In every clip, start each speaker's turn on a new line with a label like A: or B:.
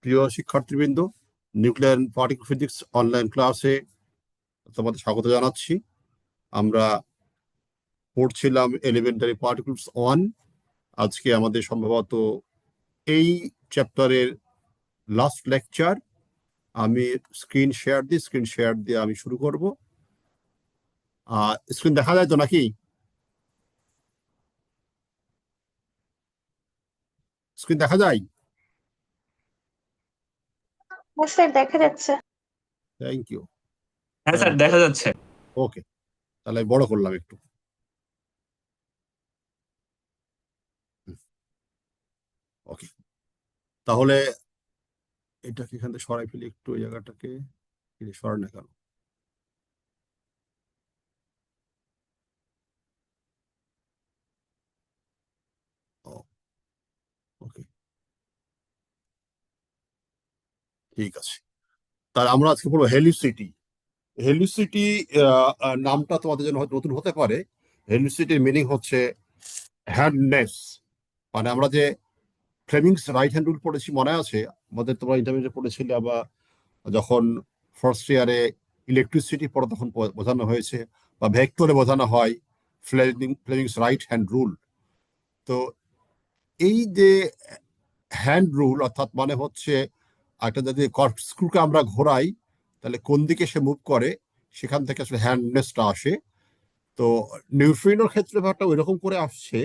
A: প্রিয় শিক্ষার্থীবৃন্দ, nuclear particle physics online ক্লাসে তোমাদের স্বাগত জানাচ্ছি। আমরা পড়ছিলাম এলিমেন্টারি পার্টিকেলস 1। আজকে আমাদের সম্ভবত এই চ্যাপ্টারের লাস্ট লেকচার। আমি স্ক্রিন শেয়ার দিয়ে আমি শুরু করব। স্ক্রিন দেখা যায় তো নাকি? স্ক্রিন দেখা যায়?
B: স্যার দেখা যাচ্ছে।
A: Thank you.
C: হ্যাঁ স্যার, দেখা যাচ্ছে।
A: ওকে, তাহলে বড় করলাম একটু। ওকে, তাহলে এটাকে এখান থেকে সরাই ফেলি একটু, এই জায়গাটাকে সরাই না কেন? ওকে, ঠিক আছে। তাহলে আমরা আজকে পড়বো হেলিসিটি। হেলিসিটি নামটা তোমাদের জন্য হয়তো নতুন হতে পারে। হেলিসিটির মিনিং হচ্ছে হ্যান্ডনেস। মানে আমরা যে ফ্লেমিংস রাইট হ্যান্ড রুল পড়েছি, মনে আছে আমাদের? তোমরা ইন্টারমিডিয়েটে পড়েছিলে, আবার যখন ফার্স্ট ইয়ারে ইলেকট্রিসিটি পড়ো তখন বোঝানো হয়েছে, বা ভেক্টরে বোঝানো হয় ফ্লেমিংস রাইট হ্যান্ড রুল। তো এই যে হ্যান্ড রুল অর্থাৎ মানে হচ্ছে একটা যদি স্ক্রুকে আমরা ঘোরাই তাহলে কোন দিকে সে মুভ করে, সেখান থেকে আসলে হ্যান্ডনেসটা আসে। তো নিউট্রিনোর ক্ষেত্রে ব্যাপারটা ওই রকম করে আসছে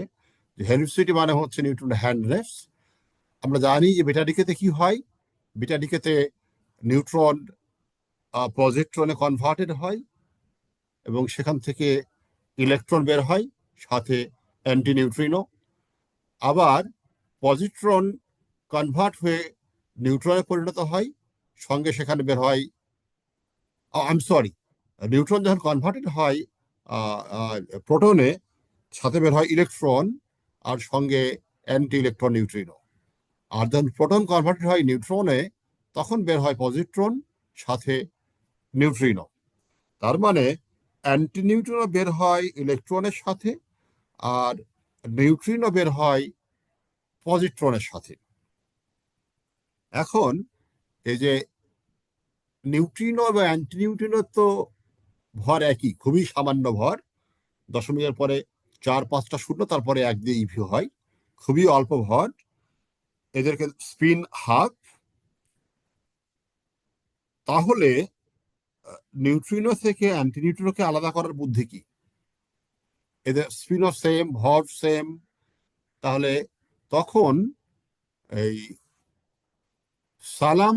A: যে হেলিসিটি মানে হচ্ছে নিউট্রিন হ্যান্ডনেস। আমরা জানি যে বিটা ডিকেতে কি হয়। বিটা ডিকেতে নিউট্রন পজিট্রনে কনভার্টেড হয় এবং সেখান থেকে ইলেকট্রন বের হয়, সাথে অ্যান্টি নিউট্রিনো। আবার পজিট্রন কনভার্ট হয়ে নিউট্রনে পরিণত হয়, সঙ্গে সেখানে বের হয়, সরি, নিউট্রন যখন কনভার্টেড হয় প্রোটনে, সাথে বের হয় ইলেকট্রন আর সঙ্গে অ্যান্টি ইলেকট্রন নিউট্রিনো। আর যখন প্রোটন কনভার্টেড হয় নিউট্রনে, তখন বের হয় পজিট্রন সাথে নিউট্রিনো। তার মানে অ্যান্টি নিউট্রিনো বের হয় ইলেকট্রনের সাথে, আর নিউট্রিনো বের হয় পজিট্রনের সাথে। এখন এই যে নিউট্রিনো বা অ্যান্টি নিউট্রিনো তো ভর একই, খুবই সামান্য ভর। দশমিকের পরে 4-5টা শূন্য, তারপরে 1 দিয়ে ইভি হয়, খুবই অল্প ভর। এদেরকে স্পিন হাফ। তাহলে নিউট্রিনো থেকে অ্যান্টি নিউট্রিনোকে আলাদা করার বুদ্ধি কি? এদের স্পিনও সেম, ভর সেম। তাহলে তখন এই সালাম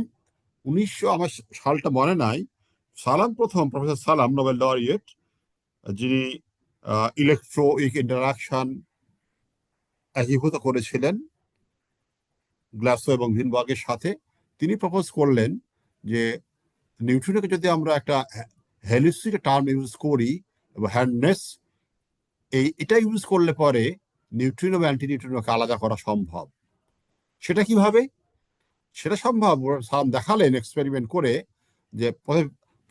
A: 1900, আমার সালটা মনে নাই, সালাম প্রথম, প্রফেসর সালাম, নোবেল লরিয়েট, যিনি ইলেকট্রোইক ইন্টারাকশন একীভূত করেছিলেন গ্লাসো এবং ভিনবার্গের সাথে, তিনি প্রপোজ করলেন যে নিউট্রিনোকে যদি আমরা একটা হেলিসিটি টার্ম ইউজ করি এবং হ্যান্ডনেস, এটা ইউজ করলে পরে নিউট্রিনো বা অ্যান্টি নিউট্রিনোকে আলাদা করা সম্ভব। সেটা কিভাবে? সেটা সম্ভব সালাম দেখালেন এক্সপেরিমেন্ট করে, যে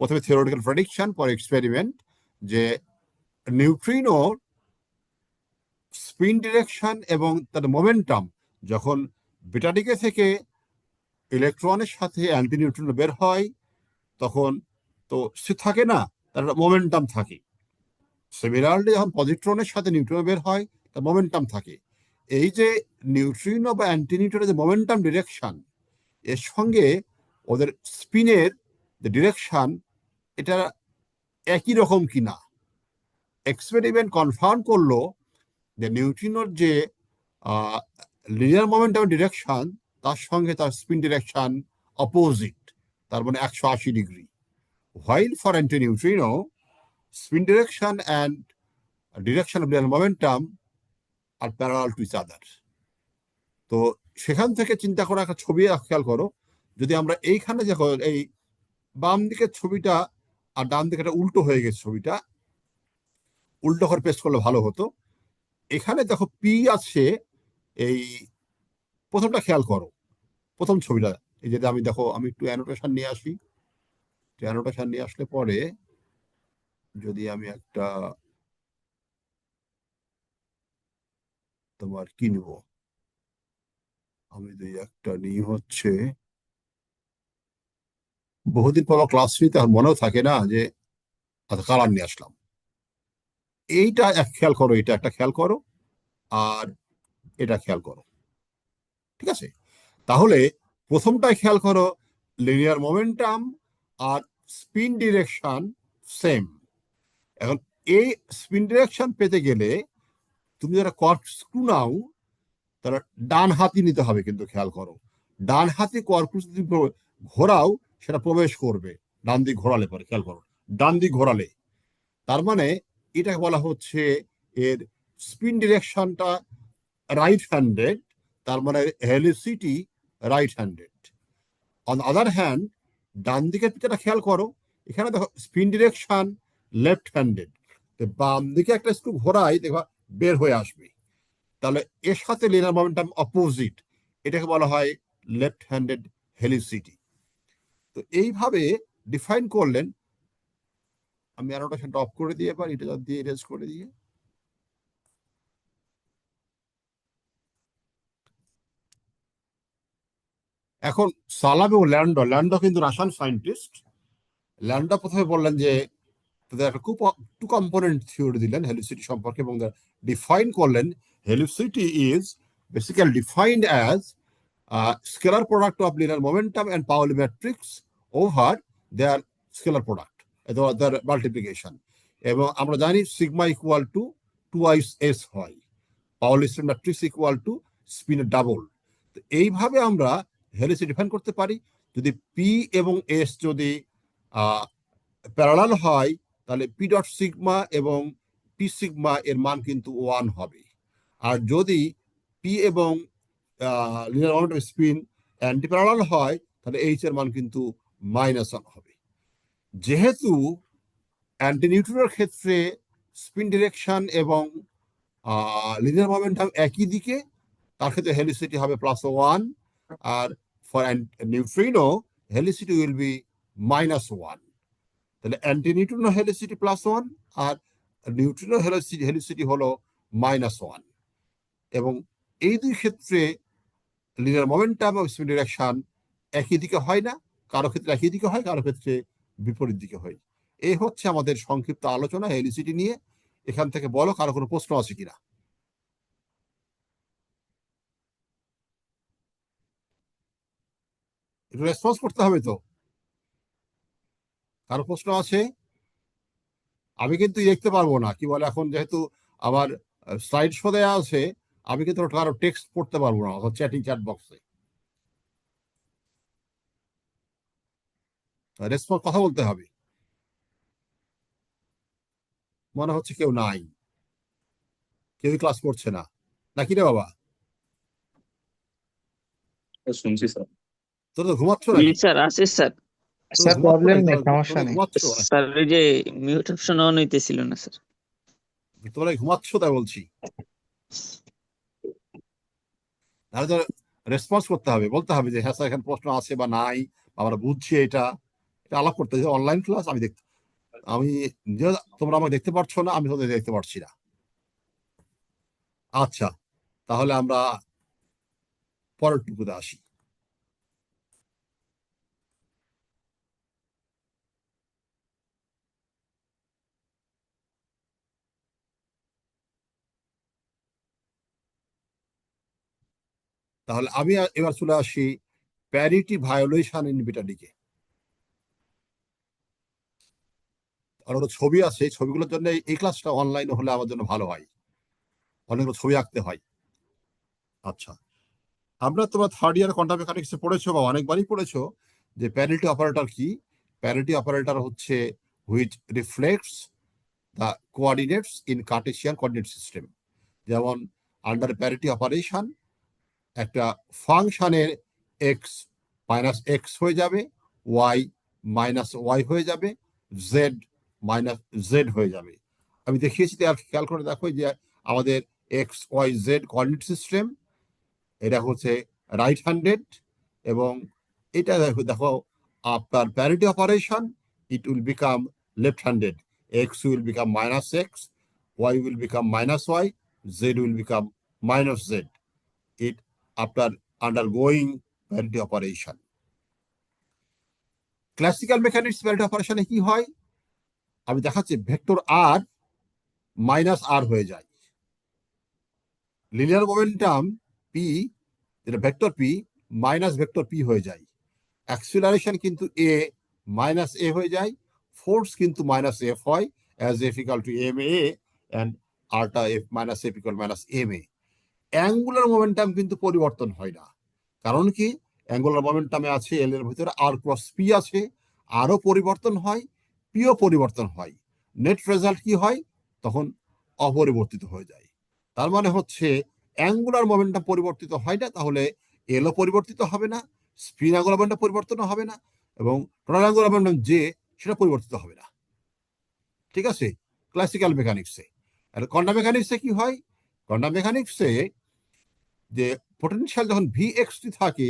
A: প্রথমে থিওরিটিক্যাল প্রেডিকশন, পরে এক্সপেরিমেন্ট, যে নিউট্রিনো স্পিন ডিরেকশন এবং তার মোমেন্টাম, যখন বিটা ডিকে থেকে ইলেকট্রনের সাথে অ্যান্টি নিউট্রিনো বের হয়, তখন তো সে থাকে না, তার মোমেন্টাম থাকে। সিমিলারলি যখন পজিট্রনের সাথে নিউট্রিনো বের হয়, তার মোমেন্টাম থাকে। এই যে নিউট্রিনো বা অ্যান্টি নিউট্রিনোর যে মোমেন্টাম ডিরেকশন, এর সঙ্গে ওদের স্পিনের যে ডিরেকশন, এটা একই রকম কিনা এক্সপেরিমেন্ট কনফার্ম করলো যে নিউট্রিনোর যে লিনিয়ার মোমেন্টাম ডিরেকশন, তার সঙ্গে তার স্পিন ডিরেকশন অপোজিট, তার মানে 180 degree. While for anti neutrino, spin direction and direction of linear momentum are parallel to each other. তো সেখান থেকে চিন্তা করা একটা ছবি খেয়াল করো। যদি আমরা এইখানে দেখো, এই বাম দিকের ছবিটা আর ডান দিকে উল্টো হয়ে গেছে, ছবিটা উল্টো করে পেস্ট করলে ভালো হতো। এখানে দেখো পি আছে, এই প্রথমটা খেয়াল করো, প্রথম ছবিটা। এই যে আমি দেখো, আমি একটু অ্যানোটেশন নিয়ে আসি। অ্যানোটেশন নিয়ে আসলে পরে যদি আমি একটা, তোমার কি নিব, আমি একটা নিই হচ্ছে বহুদিন পর ক্লাস নিতে আর মনেও থাকে না যে আচ্ছা কালার নিয়ে আসলাম। এইটা এক খেয়াল করো, এটা একটা খেয়াল করো, আর এটা খেয়াল করো, ঠিক আছে? তাহলে প্রথমটাই খেয়াল করো, লিনিয়ার মোমেন্টাম আর স্পিন ডিরেকশন সেম। এখন এই স্পিন ডিরেকশন পেতে গেলে তুমি যারা কর্ক স্ক্রু নাও তারা ডান হাতি নিতে হবে, কিন্তু খেয়াল করো ডান হাতি কর্ক যদি ঘোরাও সেটা প্রবেশ করবে ডান দিক ঘোরালে পরে, খেয়াল করো ডান দিক ঘোরালে, তার মানে এটাকে বলা হচ্ছে এর স্পিন ডিরেকশনটা রাইট হ্যান্ডেড, তার মানে helicity right handed. On other hand ডান দিকের পিছনে খেয়াল করো, এখানে দেখো স্পিন ডিরেকশন লেফট হ্যান্ডেড, বাম দিকে একটা স্ক্রু ঘোরাই দেখবা বের হয়ে আসবে, তাহলে এর সাথে লিনিয়ার মোমেন্টাম অপোজিট, এটাকে বলা হয় লেফট হ্যান্ডেড হেলিসিটি। তো এইভাবে ডিফাইন করলেন। আমি অ্যানোটেশনটা অফ করে দিয়ে এবার এটা দিয়ে ইরেজ করে দিয়ে, এখন সালাম এবং ল্যান্ডো কিন্তু রাশিয়ান সায়েন্টিস্ট। ল্যান্ডো প্রথমে বললেন যে তাদের একটা খুব টু কম্পোনেন্ট থিওরি দিলেন হেলিসিটি সম্পর্কে, এবং ডিফাইন করলেন helicity is basically defined as scalar product of linear momentum and Pauli matrix over their scalar product, their multiplication. এবং আমরা জানি sigma equal to 2i s হয়, পাউলি ম্যাট্রিক্স ইকুয়াল টু স্পিনের ডাবল। তো এইভাবে আমরা হেলিসিটি ডিফাইন করতে পারি। যদি পি এবং এস যদি প্যারালাল হয় তাহলে পি ডট সিগমা এবং পি সিগমা এর মান কিন্তু 1 হবে। আর যদি পি এবং linear momentum spin anti parallel হয় তাহলে এইচ এর মান কিন্তু -1 হবে। যেহেতু অ্যান্টি নিউট্রনের ক্ষেত্রে স্পিন ডিরেকশন এবং লিনিয়ার মোমেন্টাম একই দিকে, তার ক্ষেত্রে হেলিসিটি হবে +1, আর ফর নিউট্রিনো হেলিসিটি উইল বি -1। তাহলে অ্যান্টি নিউট্রিনো হেলিসিটি +1 আর নিউট্রিনো হেলিসিটি হলো -1। এবং এই দুই ক্ষেত্রে লিনিয়ার মোমেন্টাম এবং স্পিন ডিরেকশন একই দিকে হয় না, কারো ক্ষেত্রে একই দিকে হয়, কারো ক্ষেত্রে বিপরীত দিকে হয়। এই হচ্ছে আমাদের সংক্ষিপ্ত আলোচনা হেলিসিটি নিয়ে। এখান থেকে বলো কারো কোনো প্রশ্ন আছে কিনা, একটু রেসপন্স করতে হবে তো। কারো প্রশ্ন আছে? আমি কিন্তু দেখতে পারবো না, কি বলে এখন যেহেতু আমার স্লাইড শো দেওয়া আছে, আমি কিন্তু কারো টেক্সট পড়তে পারবো না চ্যাটিং চ্যাট বক্সে। রেসপন্স কথা বলতে হবে। মনে হচ্ছে কেউ নাই, কেউই ক্লাস করছে না, নাকি রে বাবা?
C: শুনছি স্যার।
A: তোর তো ঘুমাচ্ছ
D: জি
A: নাকি?
D: স্যার, আছে স্যার।
A: তোর
E: স্যার
A: ঘুমাচ্ছ
E: প্রবলেম
A: নাকি?
E: নেই,
A: তোরা
E: সমস্যা নেই।
A: ঘুমাচ্ছ নাকি?
D: স্যার ওই যে মিউট অপশন অন হইতেছিল না স্যার।
A: তোমরা ঘুমাচ্ছ তাই বলছি। তাহলে তো রেসপন্স করতে হবে, বলতে হবে যে হ্যাঁ স্যার এখানে প্রশ্ন আছে বা নাই, আমরা বুঝছি, এটা এটা আলাপ করতে হবে। অনলাইন ক্লাস আমি তোমরা আমাকে দেখতে পাচ্ছ না, আমি তোদের দেখতে পাচ্ছি না। আচ্ছা, তাহলে আমরা পরের টুকুতে আসি। তাহলে আমি এবার চলে আসি প্যারিটি ভায়োলেশন ইন বিটাডিকে। আর ওটা ছবি আছে, ছবিগুলোর জন্য এই ক্লাসটা অনলাইনে হলে আমার জন্য ভালো হয়, অনেকগুলো ছবি আঁকতে হয়। আচ্ছা, আমরা তোমরা থার্ড ইয়ার কোয়ান্টাম মেকানিক্সে পড়েছো বা অনেকবারই পড়েছো যে প্যারিটি অপারেটর কি। প্যারিটি অপারেটর হচ্ছে which reflects the coordinates in Cartesian coordinate system. যেমন আন্ডার প্যারিটি অপারেশন একটা ফাংশনের এক্স -x হয়ে যাবে, ওয়াই -y হয়ে যাবে, জেড -z হয়ে যাবে। আমি দেখিয়েছি, আর খেয়াল করে দেখো যে আমাদের XYZ কোঅর্ডিনেট সিস্টেম এটা হচ্ছে রাইট হ্যান্ডেড, এবং এটা দেখো আপনার parity operation it will become left handed, x will become -x, y will become -y, z will become -z, it after undergoing parity operation. Classical mechanics Pareto অপারেশনে কি হয়, আমি দেখাচ্ছি ভেক্টর আর মাইনাস আর হয়ে যায়, লিনিয়ার মোমেন্টাম পি, যেটা vector P minus vector P হয়ে যায়, অ্যাক্সিলারেশন কিন্তু এ মাইনাস এ হয়ে যায়, ফোর্স কিন্তু মাইনাস এফ হয়, as F equal to M A and আরটা F minus F equal minus M A. Angular momentum কিন্তু পরিবর্তন হয় না, কারণ কি অ্যাঙ্গুলার মোমেন্টামে আছে এল এর ভিতরে আর ক্রস পি আছে, আরও পরিবর্তন হয়, পিও পরিবর্তন হয়, নেট রেজাল্ট কি হয় তখন অপরিবর্তিত হয়ে যায়। তার মানে হচ্ছে অ্যাঙ্গুলার মোমেন্টাম পরিবর্তিত হয় না, তাহলে এলও পরিবর্তিত হবে না, স্পিন অ্যাঙ্গুলার মোমেন্টাম পরিবর্তন হবে না, এবং টোটাল অ্যাঙ্গুলার মোমেন্টাম যে সেটা পরিবর্তিত হবে না। ঠিক আছে, ক্লাসিক্যাল মেকানিক্সে। আর কোয়ান্টাম মেকানিক্সে কি হয়, কোয়ান্টাম মেকানিক্সে যে পোটেনশিয়াল যখন ভি এক্স টি থাকে,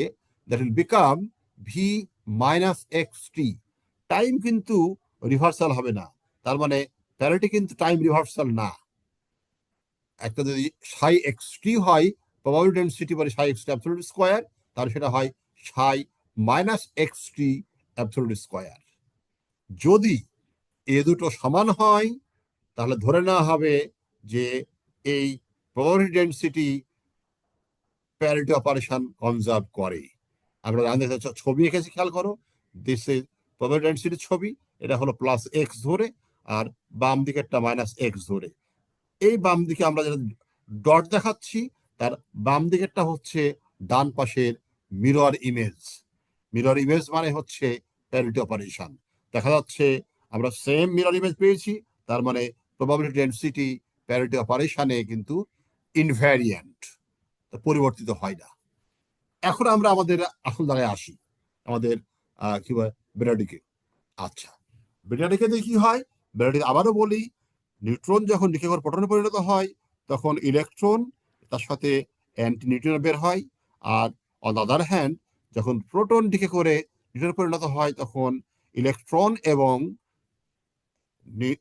A: that will become V minus x T. Time কিন্তু রিভার্সাল হবে না, তার মানে প্যারিটি কিন্তু টাইম রিভার্সাল না। একটা যদি সাই এক্স টি হয়, প্রবাবিলিটি ডেনসিটি বলে সাই এক্স টি অ্যাবসলিউট স্কোয়ার, তাহলে সেটা হয় সাই মাইনাস এক্স টি অ্যাবসলিউট স্কোয়ার। যদি এ দুটো সমান হয় তাহলে ধরে নেওয়া হবে যে এই probability density parity operation conserve করে। আমরা জানতে ছবি এঁকেছি, খেয়াল করো, দিস ইজ প্রবাবিলিটি ডেনসিটির ছবি, এটা হলো প্লাস এক্স ধরে, আর বাম দিকেরটা মাইনাস এক্স ধরে। এই বাম দিকে আমরা যেটা ডট দেখাচ্ছি, তার বাম দিকেরটা হচ্ছে ডান পাশের মিরর ইমেজ। মিরর ইমেজ মানে হচ্ছে প্যারিটি অপারেশন। দেখা যাচ্ছে আমরা সেম মিরর ইমেজ পেয়েছি, তার মানে প্রবাবিলিটি ডেনসিটি প্যারিটি অপারেশনে কিন্তু ইনভ্যারিয়েন্ট, পরিবর্তিত হয় না। এখন আমরা আমাদের আসল জায়গায় আসি, আমাদের কি বলে ব্র্যাডিকে। আচ্ছা, ব্র্যাডিকে দিয়ে কি হয়, ব্র্যাডি আবারও বলি, নিউট্রন যখন ডিকে করে প্রোটনে পরিণত হয় তখন ইলেকট্রন তার সাথে অ্যান্টি নিউট্রিনো বের হয়, আর অন দ্য আদার হ্যান্ড যখন প্রোটন ডিকে করে নিউট্রনে পরিণত হয় তখন ইলেকট্রন এবং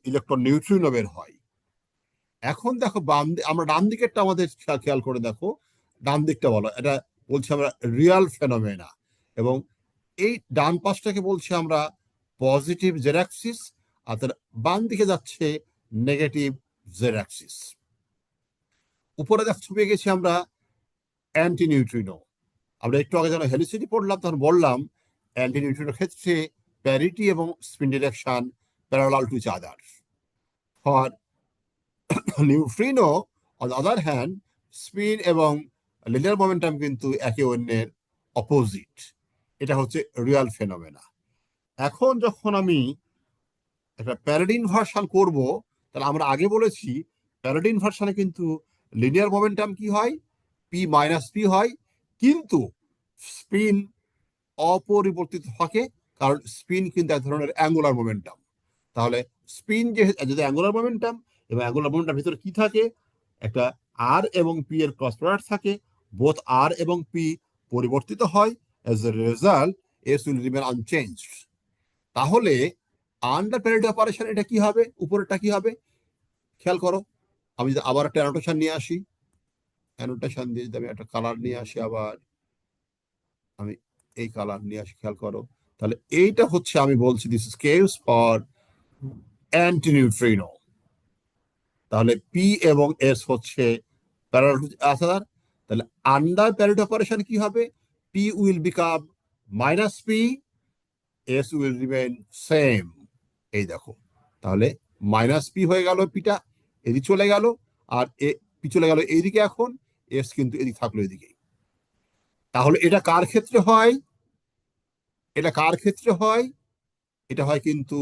A: ইলেকট্রন নিউট্রিনো বের হয়। এখন দেখো আমরা ডান দিকেরটা আমাদের খেয়াল করে দেখো, ডান দিকটা বলো, এটা বলছি আমরা রিয়াল ফেনোমেনা, এবং এই ডান পাশটাকে বলছি আমরা পজিটিভ জেড অ্যাক্সিস, আর তার বাম দিকে যাচ্ছে নেগেটিভ জেড অ্যাক্সিস। উপরে দেখ ছবি গেছি আমরা অ্যান্টি নিউট্রিনো। আমরা একটু আগে যখন হেলিসিটি পড়লাম তখন বললাম অ্যান্টি নিউট্রিনোর ক্ষেত্রে প্যারিটি এবং spin direction parallel to each other. For neutrino on the other hand spin এবং লিনিয়ার মোমেন্টাম কিন্তু একে অন্যের অপোজিট। এটা হচ্ছে রিয়াল ফেনোমেনা। এখন যখন আমি একটা প্যারাডি ইনভার্সন করব, তাহলে আমরা আগে বলেছি প্যারাডি ইনভার্সনে কিন্তু লিনিয়ার মোমেন্টাম কি হয়, পি মাইনাস পি হয়, কিন্তু স্পিন অপরিবর্তিত থাকে, কারণ স্পিন কিন্তু এক ধরনের অ্যাঙ্গুলার মোমেন্টাম। তাহলে স্পিন যদি অ্যাঙ্গুলার মোমেন্টাম, এবং অ্যাঙ্গুলার মোমেন্টাম ভিতরে কি থাকে, একটা আর এবং পি এর ক্রস প্রোডাক্ট থাকে, বোথ আর এবং পি পরিবর্তিত হয়, as a result S will remain unchanged. তাহলে আন্ডার প্যারিটি অপারেশন এটা কি হবে, উপরেরটা কি হবে খেয়াল করো। আমি যদি আবার একটা অ্যানোটেশন নিয়ে আসি, অ্যানোটেশন দিয়ে যদি আমি একটা কালার নিয়ে আসি, আবার আমি এই কালার নিয়ে আসি, খেয়াল করো, তাহলে এইটা হচ্ছে আমি বলছি this is case for anti neutrino. তাহলে পি এবং এস হচ্ছে প্যারালাল টু আদার, তাহলে আন্ডার প্যারিটি অপারেশন কি হবে, P will become minus P, S will remain same. এই দেখো, তাহলে মাইনাস পি হয়ে গেল, পিটা এদিকে চলে গেল, আর পি চলে গেল এইদিকে, এখন এস কিন্তু এদিকে থাকলো এদিকে। তাহলে এটা কার ক্ষেত্রে হয়, এটা কার ক্ষেত্রে হয়, এটা হয় কিন্তু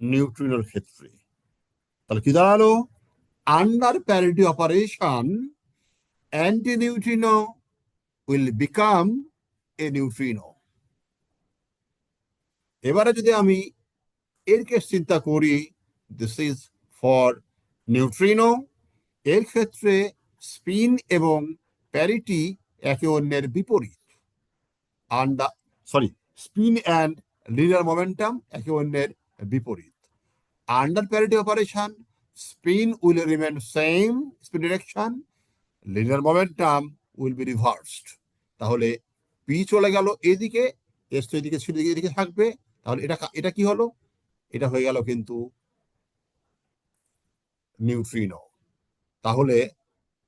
A: নিউট্রিনোর ক্ষেত্রে। তাহলে কি দাঁড়ালো, under parity operation anti neutrino will become a neutrino. এবারে যদি আমি এর কেস চিন্তা করি, দিস ইজ ফর নিউট্রিনো, এর ক্ষেত্রে স্পিন এবং প্যারিটি একে অন্যের বিপরীত। স্পিন অ্যান্ড লিনিয়ার মোমেন্টাম একে অন্যের বিপরীত। Under parity operation spin will remain same spin direction, linear momentum will be reversed. তাহলে পি চলে গেল এদিকে, টেস্ট এদিকে ছিল, এদিকে থাকবে, তাহলে এটা কি হলো? এটা হয়ে গেল কিন্তু নিউট্রিনো। তাহলে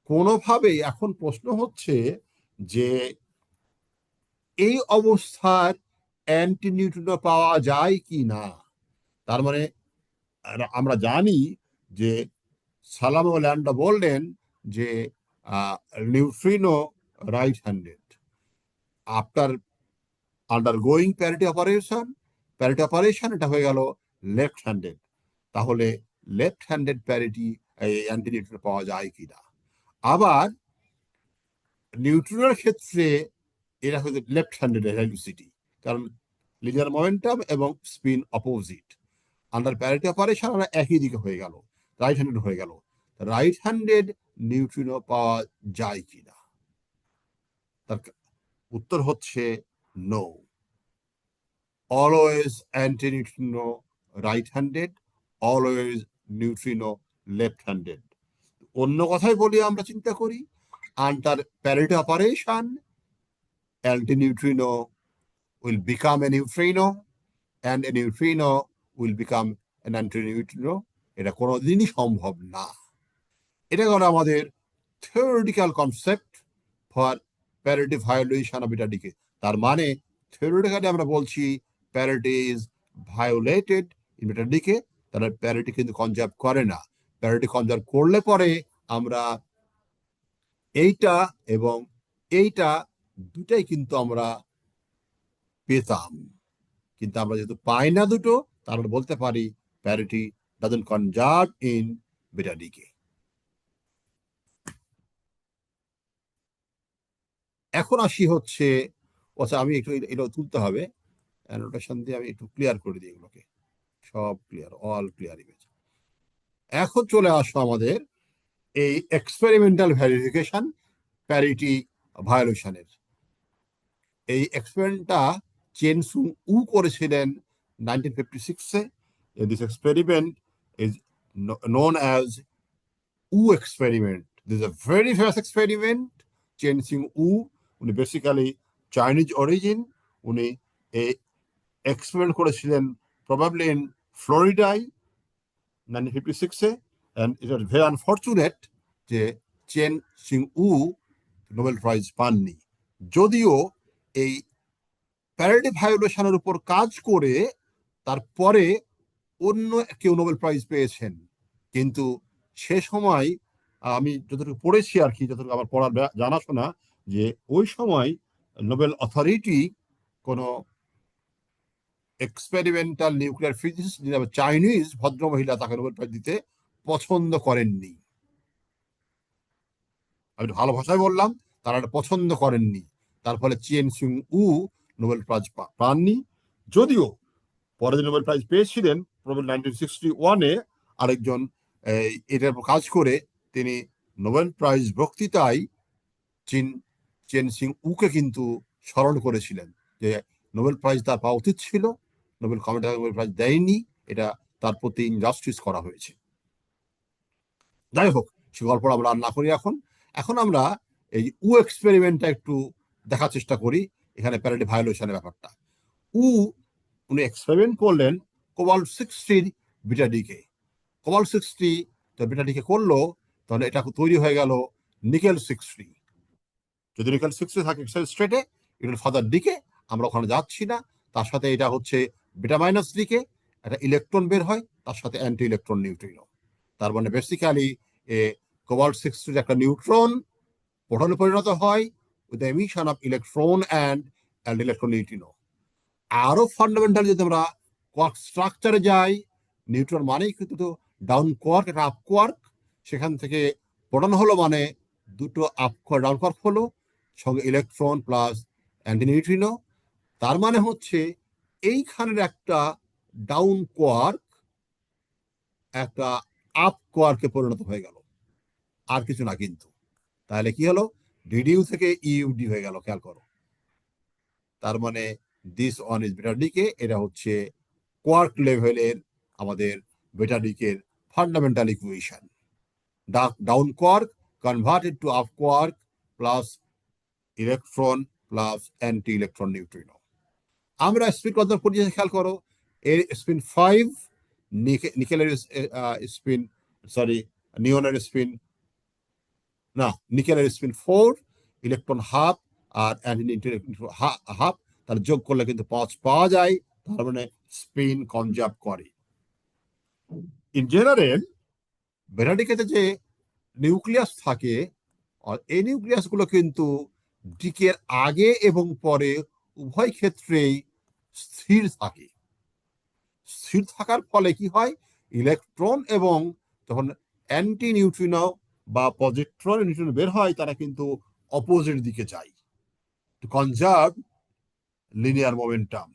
A: কোনোভাবেই এখন প্রশ্ন হচ্ছে যে এই অবস্থার অ্যান্টি নিউট্রিনো পাওয়া যায় কি না। তার মানে আমরা জানি যে সালামো ল্যান্ডা বললেন যে neutrino right handed after undergoing parity operation এটা হয়ে গেল লেফট হ্যান্ডেড। তাহলে left handed parity anti neutrino পাওয়া যায় কিনা। আবার নিউট্রিনোর ক্ষেত্রে এটা হচ্ছে লেফট হ্যান্ডেড হেলিসিটি, কারণ লিনিয়ার মোমেন্টাম এবং spin opposite. Under parity operation আমরা একই দিকে হয়ে গেল, রাইট হ্যান্ডেড হয়ে গেল। রাইট হ্যান্ডেড নিউট্রিনো পাওয়া যায় কিনা, তার উত্তর হচ্ছে no. Always antineutrino right handed, always neutrino left handed. অন্য কথাই বলি, আমরা চিন্তা করি under parity operation antineutrino will become a neutrino and a neutrino will become an antineutrino. এটা কোনোদিনই সম্ভব না। এটা হলো আমাদের theoretical concept for parity violation of beta decay. তার মানে থিওরিটিক্যালি আমরা বলছি parity is violated in beta decay, তাহলে প্যারিটি কিন্তু কনজার্ভ করে না। প্যারিটি কনজার্ভ করলে পরে আমরা এইটা এবং এইটা দুটাই কিন্তু আমরা পেতাম, কিন্তু আমরা যেহেতু পাই না দুটো, তাহলে বলতে পারি parity doesn't conserve in beta decay. এখন আসি হচ্ছে, আচ্ছা আমি একটু এটা তুলতে হবে, অ্যানোটেশন দিয়ে আমি একটু ক্লিয়ার করে দিই এগুলোকে, সব ক্লিয়ার, অল ক্লিয়ার ইমেজ। এখন চলে আসো আমাদের এই এক্সপেরিমেন্টাল ভেরিফিকেশন প্যারিটি ভায়োলেশনের। এই এক্সপেরিমেন্টটা চেন সুং উ করেছিলেন 1956-এ। This experiment is known as Wu experiment. This is a very famous experiment. Chien Shiung Wu, উনি বেসিক্যালি চাইনিজ অরিজিন। উনি এই এক্সপেরিমেন্ট করেছিলেন প্রবাবলি ইন ফ্লোরিডায় 1956-এ। and it was very unfortunate যে Chien Shiung Wu Nobel prize পাননি, যদিও এই প্যারিটি ভায়োলেশনের উপর কাজ করে তারপরে অন্য কেউ নোবেল প্রাইজ পেয়েছেন। কিন্তু সে সময় আমি যতটুকু পড়েছি আর কি, যতটুকু আমার পড়ার জানাশোনা, যে ওই সময় নোবেল অথরিটি কোনো এক্সপেরিমেন্টাল নিউক্লিয়ার ফিজিক্স চাইনিজ ভদ্রমহিলা তাকে নোবেল প্রাইজ দিতে পছন্দ করেননি। আমি ভালো ভাষায় বললাম, তারা এটা পছন্দ করেননি। তার ফলে chain Shiung Wu Nobel prize পাননি। যদিও পরে যে নোবেল প্রাইজ পেয়েছিলেন প্রবল 1961-এ আরেকজন এটার কাজ করে তিনি নোবেল প্রাইজ বক্তৃতায় চেন সিং উকে কিন্তু স্মরণ করেছিলেন যে নোবেল প্রাইজ তার পাওয়া উচিত ছিল, নোবেল কমিটি নোবেল প্রাইজ দেয়নি, এটা তার প্রতি ইনজাস্টিস করা হয়েছে। যাই হোক, সে গল্প আমরা আর না করি। এখন আমরা এই উ এক্সপেরিমেন্টটা একটু দেখার চেষ্টা করি, এখানে প্যারিটি ভায়োলেশনের ব্যাপারটা। উনি এক্সপেরিমেন্ট করলেন কোবাল্ট-60 বিটা ডিকে। কোবাল্ট-60 বিটা ডিকে করলো, তাহলে এটা তৈরি হয়ে গেল নিকেল-60। যদি নিকেল-60 থাকে স্টেটে, এটা ফাদার ডিকে, আমরা ওখানে যাচ্ছি না। তার সাথে এটা হচ্ছে বিটা মাইনাস ডিকে, একটা ইলেকট্রন বের হয়, তার সাথে অ্যান্টি ইলেকট্রন নিউট্রিনো। তার মানে বেসিক্যালি কোবাল্ট-60 একটা নিউট্রন প্রোটনে পরিণত হয় with the emission of electron and electron neutrino. আরো ফান্ডামেন্টাল যদি আমরা কোয়ার্ক স্ট্রাকচারে যাই, নিউট্রন মানেই কিন্তু ডাউন কোয়ার্ক, একটা আপ কোয়ার্ক। সেখান থেকে প্রোটন হলো মানে দুটো আপ কোয়ার্ক ডাউন কোয়ার্ক হলো, সঙ্গে ইলেকট্রন প্লাস অ্যান্টি নিউট্রিনো। তার মানে হচ্ছে এইখানের একটা ডাউন কোয়ার্ক একটা আপ কোয়ার্কে পরিণত হয়ে গেল, আর কিছু না। কিন্তু তাহলে কি হলো, ডিডিউ থেকে ইউডি হয়ে গেল, খেয়াল করো। তার মানে this one is beta decay. এটা হচ্ছে কোয়ার্ক লেভেলের আমাদের বিটা ডিকের fundamental equation. Down quark converted to up quark plus electron plus anti electron neutrino. আমরা স্পিন কনজার্ভ করি, খেয়াল করো, এর স্পিন 5, নিকেলের স্পিন, সরি, নিয়নের স্পিন, না, নিকেলের স্পিন 4, ইলেকট্রন হাফ, আর হাফ, তার যোগ করলে কিন্তু 5 পাওয়া যায়, তার মানে স্পিন কনজার্ভ করে। ইন জেনারেল ভ্যানাডিকেতে যে নিউক্লিয়াস থাকে, এই নিউক্লিয়াস গুলো কিন্তু ডিকের আগে এবং পরে উভয় ক্ষেত্রেই স্থির থাকে। স্থির থাকার ফলে কি হয়, ইলেকট্রন এবং যখন অ্যান্টি নিউট্রিনো বা পজিট্রন নিউট্রিনো বের হয়, তারা কিন্তু অপোজিট দিকে যায়, টু কনজার্ভ লিনিয়ার মোমেন্টাম।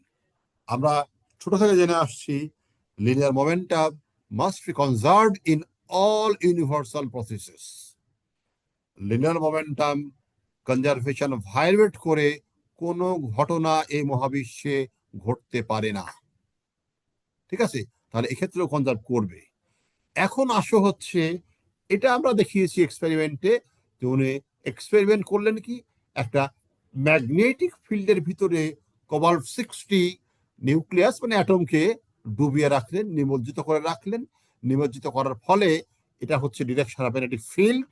A: আমরা ছোট থেকে জেনে আসছি linear momentum must be conserved in all universal processes. Linear momentum conservation violate করে কোনো ঘটনা এই মহাবিশ্বে ঘটতে পারে না, ঠিক আছে? তাহলে এক্ষেত্রেও কনজার্ভ করবে। এখন আসো হচ্ছে, এটা আমরা দেখিয়েছি এক্সপেরিমেন্টে, যে উনি এক্সপেরিমেন্ট করলেন কি, একটা ম্যাগনেটিক ফিল্ডের ভিতরে কোবাল্ট 60 নিউক্লিয়াস মানে অ্যাটমকে ডুবিয়ে রাখলেন, নিমজ্জিত করে রাখলেন। নিমজ্জিত করার ফলে এটা হচ্ছে direction of magnetic field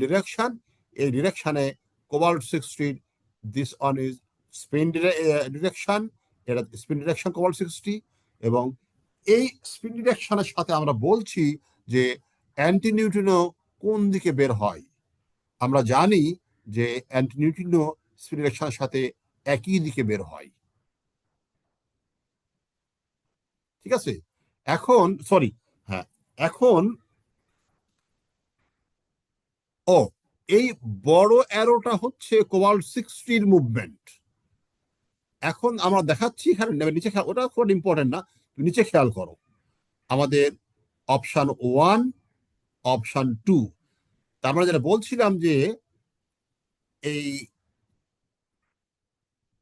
A: direction. এই ডিরেকশনে cobalt 60, this one is spin direction, এটা স্পিন ডিরেকশন কোবাল্ট 60। এবং এই স্পিন ডিরেকশনের সাথে আমরা বলছি যে অ্যান্টি নিউট্রিনো কোন দিকে বের হয়। আমরা জানি যে অ্যান্টি নিউট্রিনো স্পিন ডিরেকশনের সাথে একই দিকে বের হয়, ঠিক আছে? এখন সরি, হ্যাঁ, এখন এই বড় অ্যারোটা হচ্ছে কোবাল্ট 60 মুভমেন্ট। এখন আমরা দেখাচ্ছি এখানে, নিচে খেয়াল, ওটা খুব ইম্পর্টেন্ট না, নিচে খেয়াল করো, আমাদের অপশন 1, অপশন 2। তার মানে যেটা বলছিলাম যে এই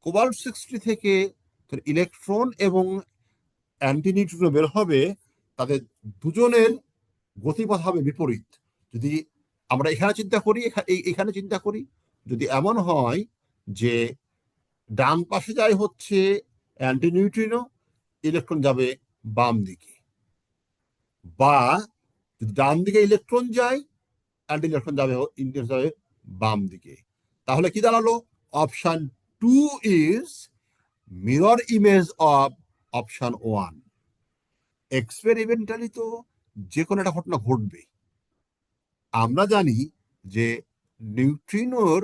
A: কোবাল্ট 60 থেকে ইলেকট্রন এবং অ্যান্টি নিউট্রিনো বের হবে, তাদের দুজনের গতিপথ হবে বিপরীত। যদি আমরা এখানে চিন্তা করি, এখানে চিন্তা করি, যদি এমন হয় যে ডান পাশে যায় হচ্ছে অ্যান্টি নিউট্রিনো, ইলেকট্রন যাবে বাম দিকে, বা যদি ডান দিকে ইলেকট্রন যায়, অ্যান্টি ইলেকট্রন যাবে বাম দিকে, তাহলে কি দাঁড়ালো? Option 2 is mirror image of option 1। Experimentally তো যে কোনো একটা ঘটনা ঘটবে। আমরা জানি যে নিউট্রিনোর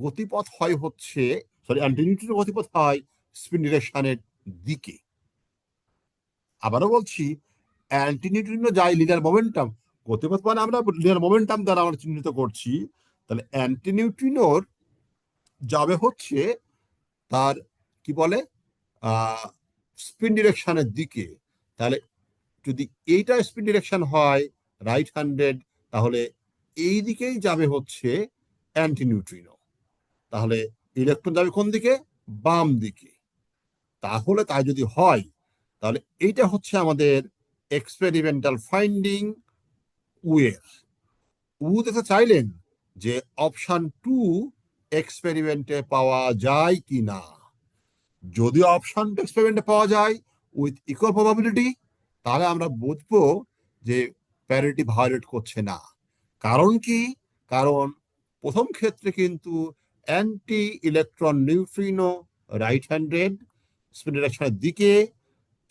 A: গতিপথ হয় হচ্ছে, সরি, অ্যান্টি নিউট্রিনোর গতিপথ হয় স্পিন ডিরেকশনের দিকে। আবারও বলছি, অ্যান্টি নিউট্রিনো যায় লিনিয়ার মোমেন্টাম, গতিপথ মানে আমরা লিনিয়ার মোমেন্টাম দ্বারা আমরা চিহ্নিত করছি। তাহলে অ্যান্টি নিউট্রিনোর যাবে হচ্ছে তার কি বলে স্পিন ডিরেকশনের দিকে। তাহলে যদি এইটা স্পিন ডিরেকশন হয় রাইট হ্যান্ডেড, তাহলে এই দিকেই যাবে হচ্ছে অ্যান্টি নিউট্রিনো। তাহলে ইলেকট্রন যাবে কোন দিকে? বাম দিকে। তাহলে তাই যদি হয়, তাহলে এইটা হচ্ছে আমাদের এক্সপেরিমেন্টাল ফাইন্ডিং উয়ের। দেখতে চাইলেন যে অপশন 2 এক্সপেরিমেন্টে পাওয়া যায় কি না। যদি অপশন এক্সপেরিমেন্টে পাওয়া যায় উইথ ইকুয়াল প্রবাবিলিটি, তাহলে আমরা বুঝবো যে প্যারিটি ভায়োলেট করছে না। কারণ কি? কারণ প্রথম ক্ষেত্রে কিন্তু anti electron neutrino right handed spin ডিরেকশনের দিকে,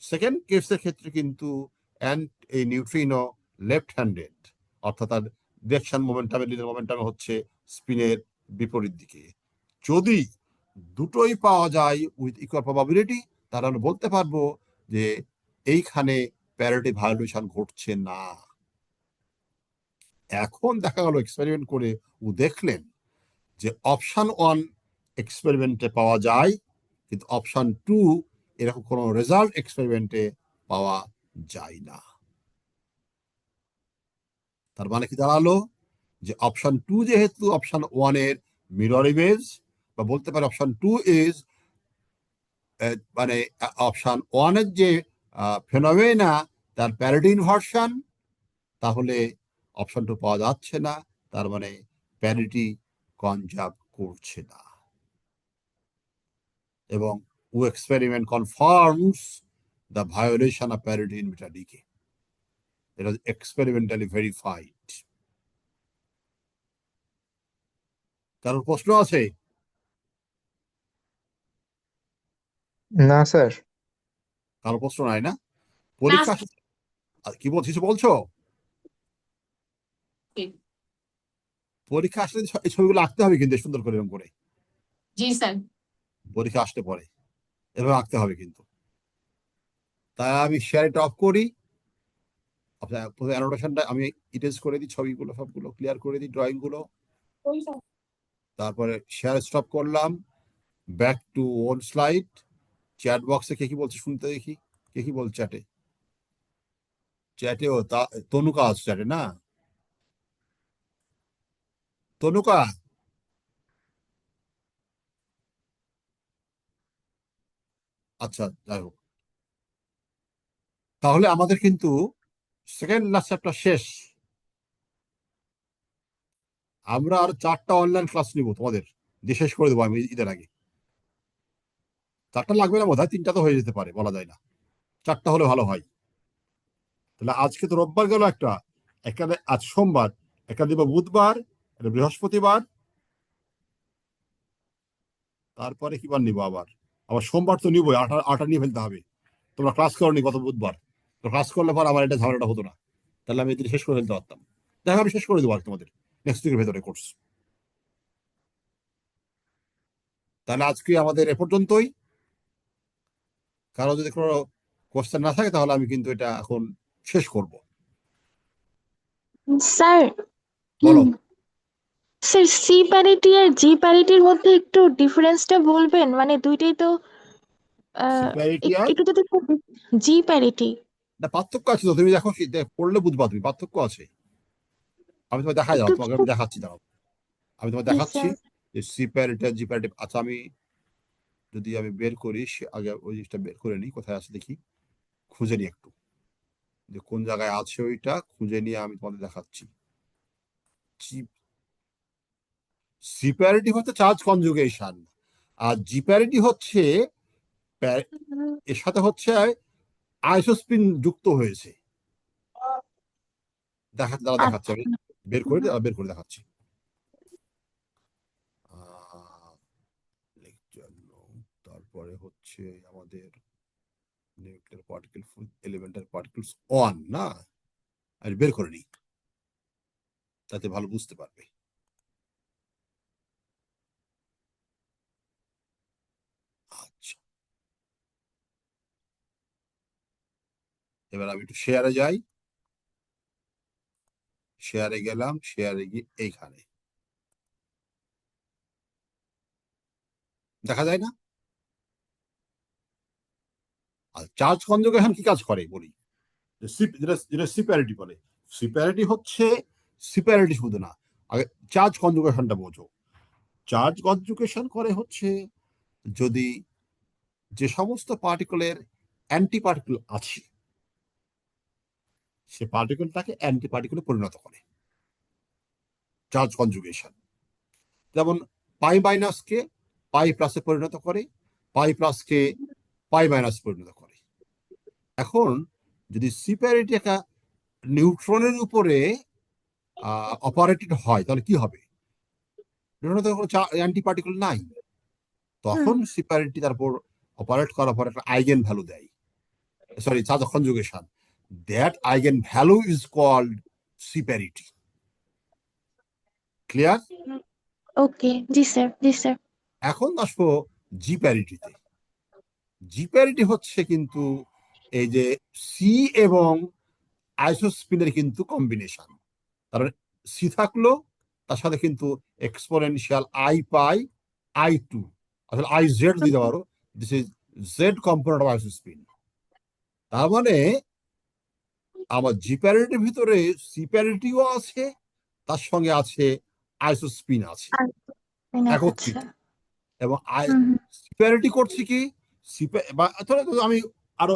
A: সেকেন্ড কেসের ক্ষেত্রে কিন্তু এই নিউট্রিনো লেফট হ্যান্ডেড, অর্থাৎ তার ডিরেকশন মোমেন্টামে, লিনিয়ার মোমেন্টামে হচ্ছে স্পিনের বিপরীত দিকে। যদি দুটোই পাওয়া যায় উইথ ইকুয়াল প্রবাবিলিটি, তাহলে আমরা বলতে পারবো যে এইখানে প্যারিটি ভায়োলেশন ঘটছে না। এখন দেখা গেল এক্সপেরিমেন্ট করে দেখলেন যে অপশন 1 এক্সপেরিমেন্টে পাওয়া যায়, কিন্তু অপশন 2 এরকম কোনো রেজাল্ট এক্সপেরিমেন্টে পাওয়া যায় না। তার মানে কি দাঁড়ালো? যে অপশন 2 যেহেতু অপশন 1 এর মিরর ইমেজ, বা বলতে পারে অপশন 2 ইজ মানে অপশন 1 এর যে ফেনোমেনা তার প্যারিটি ইনভার্সন, তাহলে অপশন 2 পাওয়া যাচ্ছে না। তার মানে প্যারিটি কনজার্ভ করছে না। এবং who experiment confirms the violation of parity in beta decay. It was experimentally verified. কারোর প্রশ্ন আছে?
E: না স্যার।
A: কারোর প্রশ্ন নাই না? পরীক্ষা কি কিছু বলছো? পরীক্ষা আসলে এই ছবিগুলো আঁকতে হবে কিন্তু সুন্দর করে এরকম করে।
F: জি স্যার।
A: পরীক্ষা আসতে পরে এভাবে আঁকতে হবে কিন্তু। তাই আমি শেয়ারটা অফ করি। আপনার অ্যানোটেশনটা আমি ইরেজ করে দিই, ছবিগুলো সবগুলো ক্লিয়ার করে দিই, ড্রয়িং গুলো। তারপরে শেয়ার স্টপ করলাম, back to own slide. Chat বক্সে কে কি বলছে শুনতে দেখি, কে কি বলছে চ্যাটে। চ্যাটেও তনুকা আছে চ্যাটে না? তনুকা, আচ্ছা যাই হোক, তাহলে আমাদের কিন্তু সেকেন্ড লাস্ট চ্যাপ্টার শেষ। আমরা আর 4টা অনলাইন ক্লাস নিব তোমাদের দিয়ে শেষ করে দেবো আমি ঈদের আগে। 4টা লাগবে না বোধ হয়, 3টা তো হয়ে যেতে পারে, বলা যায় না। 4টা হলে ভালো হয়। তাহলে আজকে তো রোববার গেল একটা, এখানে আজ সোমবার, একটা দিব বুধবার, একটা বৃহস্পতিবার, তারপরে কি বার নিব আবার সোমবার তো নিবই, 8টা নিয়ে ফেলতে হবে। তোমরা ক্লাস করোনি গত বুধবার, তো ক্লাস করলে পর আমার এটা ঝামেলাটা হতো না, তাহলে আমি এদিকে শেষ করে ফেলতে পারতাম। দেখো আমি শেষ করে দেবো আর তোমাদের নেক্সট উইকের ভেতরে কোর্স। তাহলে আজকে আমাদের এ পর্যন্তই। কারো যদি কোনো কোশ্চেন না থাকে তাহলে আমি কিন্তু এটা এখন শেষ করব।
B: স্যার,
A: বলো।
B: স্যার সি প্যারিটি আর জি প্যারিটির মধ্যে একটু ডিফারেন্সটা বলবেন? মানে দুইটাই তো
A: সিপিআরিটি আর
B: একটু যদি জি প্যারিটি।
A: না, পার্থক্য আছে তো, তুমি দেখো পড়লে বুঝবা, তুমি পার্থক্য আছে। আমি তোমায় দেখা যাও,
B: একটু
A: তোমাকে আমি দেখাচ্ছি, দাঁড়াও আমি তোমায়
B: জি
A: দেখাচ্ছি
B: স্যার।
A: যে সিপিআরিটি আর জিপিআরিটি। আচ্ছা আমি যদি আমি বের করি, আগে ওই জিনিসটা বের করে নিই, কোথায় আছে দেখি, খুঁজে নিই একটু, যে কোন জায়গায় আছে ওইটা খুঁজে নিয়ে আমি তোমাদের দেখাচ্ছি। সিপিআরিটি হচ্ছে চার্জ কনজুগেশন, আর জিপিআরিটি হচ্ছে এর সাথে হচ্ছে আইসোস্পিন যুক্ত হয়েছে। দেখাচ্ছি আমি, বের করে দেখাচ্ছি। তারপরে হচ্ছে আমাদের nuclear particle, elemental particles on না, আর বের করে নিই, তাতে ভালো বুঝতে পারবে। আচ্ছা, এবার আমি একটু শেয়ারে যাই, শেয়ারে গেলাম, শেয়ারে গিয়ে এইখানে দেখা যায় না। আর চার্জ কনজুগেশন কি কাজ করে বলি, যেটা সিপিআরিটি বলে। সিপিআরিটি হচ্ছে সিপিআরিটি শুধু না, আগে চার্জ কনজুগেশনটা বোঝো। চার্জ কনজুগেশন করে হচ্ছে যদি যে সমস্ত পার্টিকেলের অ্যান্টি পার্টিকেল আছে, সে পার্টিকেলটাকে অ্যান্টি পার্টিকেলে পরিণত করে, চার্জ কনজুগেশন। যেমন পাই মাইনাসকে পাই প্লাসে পরিণত করে, পাই প্লাসকে পাই মাইনাস পরিণত করে। এখন যদি সিপিআরিটি একটা নিউট্রনের উপরে অপারেটেড হয় তাহলে কি হবে? নিউট্রনে কোনো অ্যান্টি পার্টিকেল নাই, তখন সিপিআরিটি তারপর অপারেট করার পর একটা আইগেন ভ্যালু দেয়, sorry charge conjugation. That eigenvalue is called CP parity. Clear?
B: Okay, জি স্যার, জি স্যার।
A: এখন আসবো জি প্যারিটিতে। জি প্যারিটি হচ্ছে কিন্তু এই যে সি এবং আইসোস্পিনের কিন্তু কম্বিনেশন, কারণ সি থাকলো তার সাথে কিন্তু exponential i pi i two, আসলে আই জেড দিতে পারো, this is Z component of isospin. তার মানে আমার জি প্যারিটির ভিতরে সি প্যারিটিও আছে, তার সঙ্গে আছে আইসোস্পিন আছে একত্রিত।
B: আচ্ছা।
A: এবং সিপিআরিটি করছে কি, আমি আরো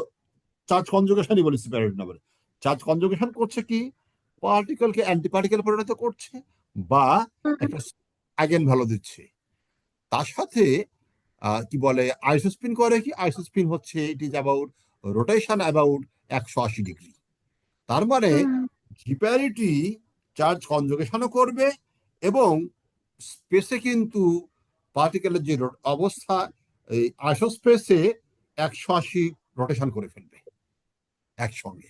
A: চার্জ কনজুগেশনই বলি, সিপিআরিটি না বলে চার্জ কনজুগেশন করছে কি, পার্টিকেলকে অ্যান্টি পার্টিকেল পরিণত করছে বা একটা আইগেন ভ্যালু দিচ্ছে। তার সাথে কি বলে আইসোস্পিন করে কি, আইসোস্পিন হচ্ছে it is about rotation about 180 degree. তার মানে
B: হুম
A: জিপ্যারিটি চার্জ কনজুগেশনও করবে এবং স্পেসে কিন্তু পার্টিকেলের যে অবস্থা এই আইসোস্পেসে 180 রোটেশন করে ফেলবে একসঙ্গে।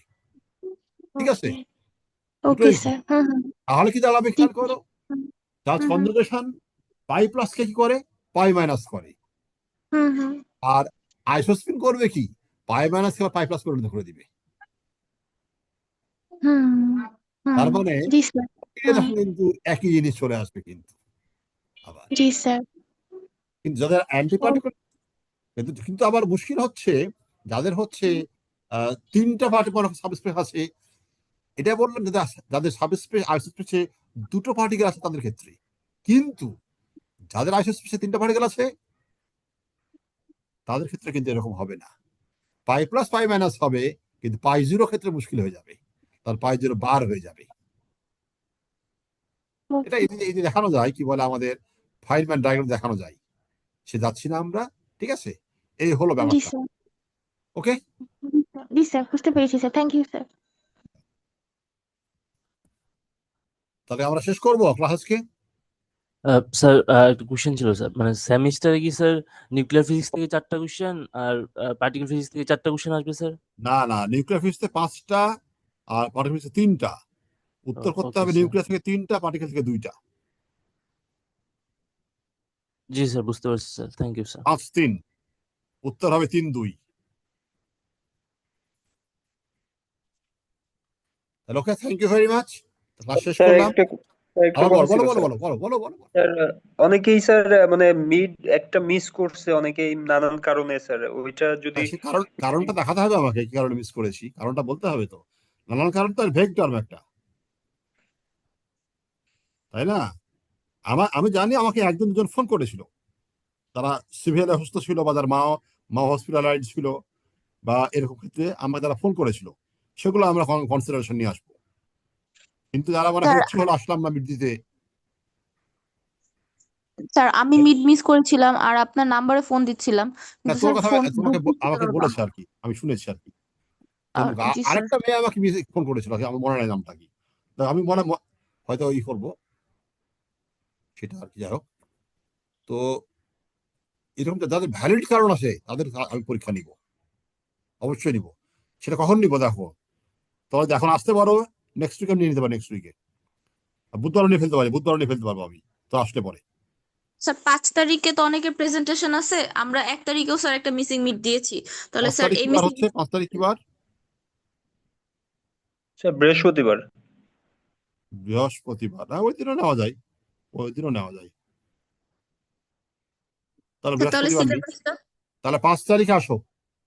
A: ঠিক আছে,
B: ওকে
A: দুটোই
B: স্যার। হুম হুম
A: তাহলে কি দাঁড়াবে
B: ঠিক
A: খেয়াল করো,
B: হুম
A: চার্জ
B: হুম
A: কনজুগেশন পাই প্লাসকে কি করে, পাই মাইনাস করে,
B: হুম হুম
A: আর আইসোস্পিন করবে কি, পাই মাইনাস পাই প্লাস করে দিবে।
B: হুম
A: তার
B: হুম
A: মানে
B: জি স্যার। হুম
A: তখন কিন্তু একই জিনিস চলে আসবে কিন্তু আবার।
B: জি স্যার।
A: কিন্তু যাদের অ্যান্টিপার্টিকেল কিন্তু কিন্তু আবার মুশকিল হচ্ছে যাদের হচ্ছে তিনটা পার্টিকেল সাবস্পেস আছে, এটা বললাম যাদের সাবস্পেস আইসোস্পেসে দুটো পার্টিকেল আছে তাদের ক্ষেত্রে। কিন্তু যাদের আইসোস্পেসে তিনটা পার্টিকেল আছে তাদের ক্ষেত্রে কিন্তু এরকম হবে না, পাই প্লাস পাই মাইনাস হবে, কিন্তু পাই জিরো ক্ষেত্রে মুশকিল হয়ে যাবে, তার পাই জিরো বার হয়ে যাবে। এটা এই যে দেখানো যায় কি বলে আমাদের ফাইনম্যান ডায়াগ্রাম দেখানো যায়, সে যাচ্ছি না আমরা। ঠিক আছে, এই হলো
B: জি
A: ব্যাপারটা।
B: স্যার।
A: ওকে,
B: জি স্যার বুঝতে পেরেছি স্যার, থ্যাংক ইউ স্যার।
A: তাহলে আমরা শেষ করবো ক্লাস আজকে।
F: স্যার একটা কোশ্চেন ছিল স্যার, মানে সেমিস্টারে কি স্যার নিউক্লিয়ার ফিজিক্স থেকে 4টা কোশ্চেন আর পার্টিকেল ফিজিক্স থেকে 4টা কোশ্চেন আসবে স্যার?
A: না না, নিউক্লিয়ার ফিজিক্সে 5টা আর পার্টিকেল ফিজিক্সে 3টা। উত্তর করতে
F: ওকে
A: হবে
F: স্যার।
A: নিউক্লিয়াস থেকে 3টা, পার্টিকেল থেকে 2টা।
F: জি স্যার বুঝতে পারছি স্যার, থ্যাংক ইউ স্যার।
A: 5-3, উত্তর হবে 3-2। তাহলে okay, thank you very much, class শেষ
G: স্যার
A: করলাম।
G: একটা
A: আবার
G: কথা
A: বলো
G: ছিল
A: বলো
G: স্যার।
A: বলো বলো বলো বলো বলো।
G: স্যার অনেকেই স্যার মানে মিড একটা মিস করছে অনেকেই নানান কারণে স্যার, ওইটা যদি
A: সে কারণটা দেখাতে হবে আমাকে, কি কারণে মিস করেছি, কারণটা বলতে হবে তো। নানান কারণ তো ভেগ টার্ম একটা, তাই না? আমি জানি আমাকে একজন দুজন ফোন করেছিল, তারা সিভিয়ারে অসুস্থ ছিল বা তার মা হসপিটালাইজ ছিল বা এরকম ক্ষেত্রে আমাকে তারা ফোন করেছিল, সেগুলো আমরা কনসিডারেশন নিয়ে আসবো। কিন্তু যারা মনে
B: স্যার
A: হয় ইচ্ছে হলো আসলাম না মিড দিতে।
B: স্যার আমি মিড মিস করেছিলাম আর আপনার নাম্বারে ফোন দিচ্ছিলাম, কিন্তু
A: তোর
B: স্যার
A: কথা
B: ফোন
A: তোমাকে
B: ঢুকতেছিল
A: আমাকে
B: না।
A: বলেছে আর কি, আমি শুনেছি আর কি। তনুকা
B: জি স্যার।
A: আরেকটা মেয়ে আমাকে ফোন করেছিল, আমার মনে নাই নামটা কি, তা আমি হয়তো ই করবো সেটা আর কি। যাই হোক, তো এরকম যাদের ভ্যালিড কারণ আছে তাদের আমি পরীক্ষা নিব, অবশ্যই নিব। সেটা কখন নিব দেখো, তবে এখন আসতে পারো, নেক্সট উইকে নিয়ে নিতে পারো, নেক্সট উইকে বুধবার নিয়ে ফেলতে পারি, বুধবার নিয়ে ফেলতে পারবো আমি, তো আসলে পরে।
B: স্যার 5 তারিখে তো অনেকের প্রেজেন্টেশন আছে, আমরা 1 তারিখেও স্যার একটা মিসিং মিট দিয়েছি, তাহলে
A: 5
B: স্যার
A: তারিখ
B: এই
A: কি বার
B: মিসিং।
A: হচ্ছে, 5 তারিখ কি বার?
G: স্যার বৃহস্পতিবার।
A: বৃহস্পতিবার, না ওই দিনও নেওয়া যায়, ওই দিনও নেওয়া যায়। তাহলে
B: তাহলে
A: বৃহস্পতিবার নেই,
B: সিলেবাসটা।
A: তাহলে 5 তারিখে আসো।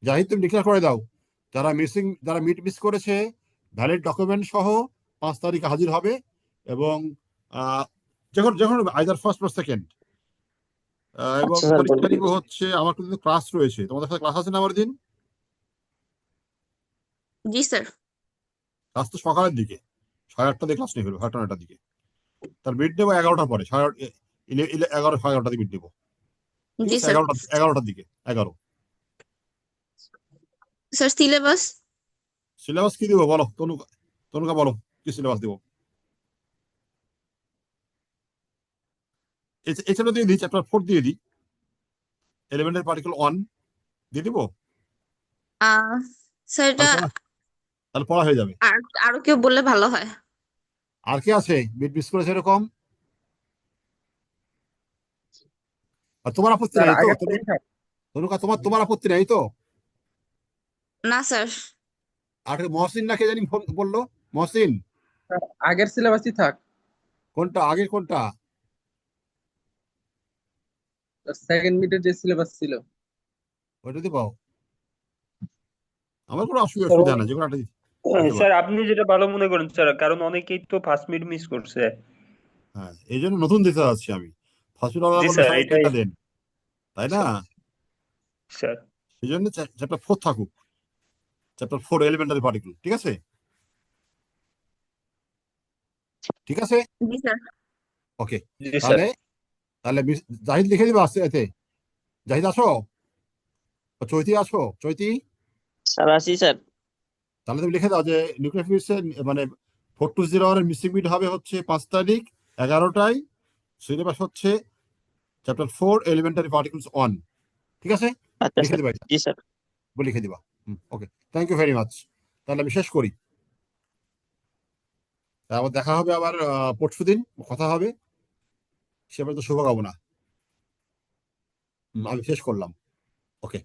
A: যাই তুমি ডিক্লেয়ার করে দাও, যারা মিট মিস করেছে ভ্যালিড ডকুমেন্ট সহ 5 তারিখে হাজির হবে। এবং আহ, যখন যখন আইদার ফার্স্ট বা সেকেন্ড, এবং
G: আচ্ছা স্যার বলে
A: পরীক্ষা নিব
G: দিচ্ছি।
A: হচ্ছে, আমার কিন্তু ক্লাস রয়েছে, তোমাদের সাথে ক্লাস আছে না আমার দিন?
B: জি স্যার।
A: ক্লাস তো সকালের দিকে, 8:30 দিয়ে ক্লাস নিয়ে ফেলবো, 8:30টার দিকে। তার মিড নেবো 11টার পরে, 11, 11:30 দিকে মিড নেবো। ঠিক
B: জি
A: আছে,
B: স্যার।
A: 11টার দিকে, 11।
B: Sir syllabus.
A: সিলেবাস কি দিব বলো, তনুকা বলো, কি সিলেবাস দিব? এছাড়া দিয়ে দিই, চ্যাপ্টার 4 দিয়ে দিই, এলিমেন্টারি পার্টিকেল 1 দিয়ে দিব।
B: স্যার এটা
A: তাহলে পড়া হয়ে যাবে।
B: আর আরো কেউ বললে ভালো হয়।
A: আর কে আছে মিড মিস করেছে এরকম? আর তোমার আপত্তি
E: স্যার
A: নাই তো
E: আগের থেকে থাক।
A: তনুকা, তোমার আপত্তি নাই তো?
B: না স্যার।
A: আর মহসিন না কে জানি ফোন বললো, মহসিন?
E: স্যার, আগের সিলেবাসই থাক।
A: কোনটা আগে, কোনটা?
E: সেকেন্ড মিডের যে সিলেবাস ছিল।
A: ওইটা দিবো, আমার কোনো
G: স্যার
A: অসুবিধা নাই, যে কোনো একটা দিতে
G: স্যার
A: পারো।
G: আপনি যেটা ভালো মনে করেন স্যার, কারণ অনেকেই তো ফার্স্ট মিড মিস করছে।
A: হ্যাঁ, এই জন্য নতুন দিতে যাচ্ছি আমি। হসপিটাল
G: জি
A: বললো
G: স্যার
A: সাহেব
G: এটাই।
A: এটা দেন, তাই না?
G: স্যার
A: সেই জন্য চ্যাপ্টার 4 থাকুক, চ্যাপ্টার 4 এলিমেন্টারি পার্টিকেল। ঠিক আছে, ঠিক আছে,
B: জি স্যার।
A: ওকে।
G: জি স্যার।
A: তাহলে তাহলে জাহিদ লিখে দিবা আসতে এতে, জাহিদ আছো? চৈতি আছো? চৈতি,
D: স্যার আসি স্যার।
A: তাহলে তুমি লিখে দাও যে নিউক্লিয়ার ফিজিক্সের মানে 420 এর মিসিং বিট হবে হচ্ছে 5 তারিখ 11টায়। সিলেবাস হচ্ছে চ্যাপ্টার 4 এলিমেন্টারি পার্টিকেলস 1। ঠিক আছে,
D: আচ্ছা
A: লিখে
D: স্যার।
A: দিবা এটা,
D: জি স্যার।
A: লিখে দিবা। ওকে, থ্যাংক ইউ ভেরি মাচ। তাহলে আমি শেষ করি, আবার দেখা হবে আবার পরশুদিন কথা হবে। সে পর্যন্ত শুভকামনা। আমি শেষ করলাম। ওকে।